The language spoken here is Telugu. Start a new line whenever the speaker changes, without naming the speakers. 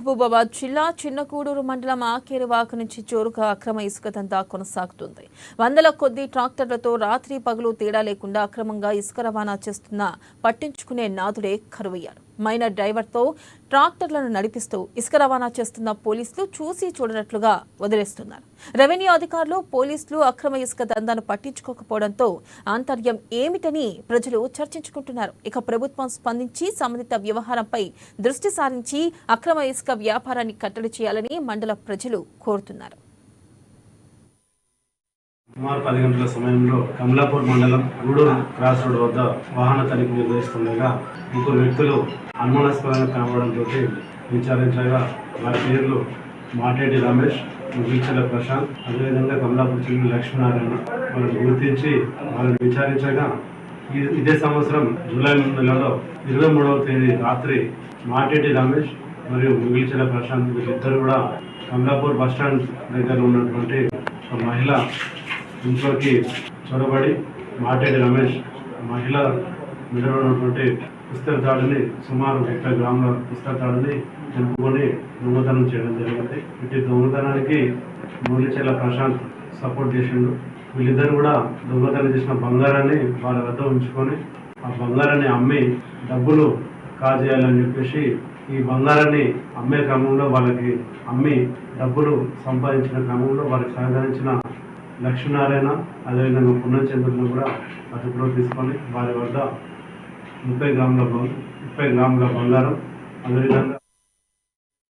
మహబూబాబాద్ జిల్లా చిన్నకూడూరు మండలం ఆకేరువాక నుంచి చోరుగా అక్రమ ఇసుక దందా కొనసాగుతుంది. వందల కొద్ది ట్రాక్టర్లతో రాత్రి పగలు తేడా లేకుండా అక్రమంగా ఇసుక రవాణా చేస్తున్న పట్టించుకునే నాదుడే కరువయ్యాడు. మైనర్ డ్రైవర్తో ట్రాక్టర్లను నడిపిస్తూ ఇసుక రవాణా చేస్తున్న పోలీసులు చూసి చూడనట్లుగా వదిలేస్తున్నారు. రెవెన్యూ అధికారులు పోలీసులు అక్రమ ఇసుక దందాను పట్టించుకోకపోవడంతో ఆంతర్యం ఏమిటని ప్రజలు చర్చించుకుంటున్నారు. ఇక ప్రభుత్వం స్పందించి సంబంధిత వ్యవహారంపై దృష్టి సారించి అక్రమ ఇసుక వ్యాపారాన్ని కట్టడి చేయాలని మండల ప్రజలు కోరుతున్నారు.
సుమారు 10 గంటల సమయంలో కమలాపూర్ మండలం గూడూరు క్రాస్ రోడ్ వద్ద వాహన తనిఖీ నిర్వహిస్తుండగా ముగ్గురు వ్యక్తులు అనుమానాస్పదంగా కనబడంతో విచారించగా వారి పేర్లు మాటేటి రమేష్, ముగిల్చెల ప్రశాంత్, అదేవిధంగా కమలాపూర్ చెందిన లక్ష్మీనారాయణ. వాళ్ళని గుర్తించి వాళ్ళని విచారించగా ఇదే సంవత్సరం జూలై నెలలో 23వ తేదీ రాత్రి మాటేటి రమేష్ మరియు ముగిల్చెల ప్రశాంత్ వీళ్ళిద్దరు కూడా కమలాపూర్ బస్టాండ్ దగ్గర ఉన్నటువంటి ఒక మహిళ ఇంట్లోకి చొరబడి మాటేటి రమేష్ మహిళ మెడలో ఉన్నటువంటి పుస్తక తాడుని సుమారు 30 గ్రాముల పుస్తక తాడుని తెంపుకొని దొంగతనం చేయడం జరిగింది. ఇటు దొంగతనానికి ముగిల్చెల ప్రశాంత్ సపోర్ట్ చేసిండు. వీళ్ళిద్దరు కూడా దొంగతనం చేసిన బంగారాన్ని వాళ్ళ వద్ద ఉంచుకొని ఆ బంగారాన్ని అమ్మి డబ్బులు కాజేయాలని చెప్పేసి ఈ బంగారాన్ని అమ్మే క్రమంలో వాళ్ళకి అమ్మి డబ్బులు సంపాదించిన క్రమంలో వాళ్ళకి సహకరించిన లక్ష్మీనారాయణ అదేవిధంగా పుణ్యచంద్రులను కూడా అదుపులో తీసుకొని వారి వద్ద 30 గ్రాముల బంగారం అదేవిధంగా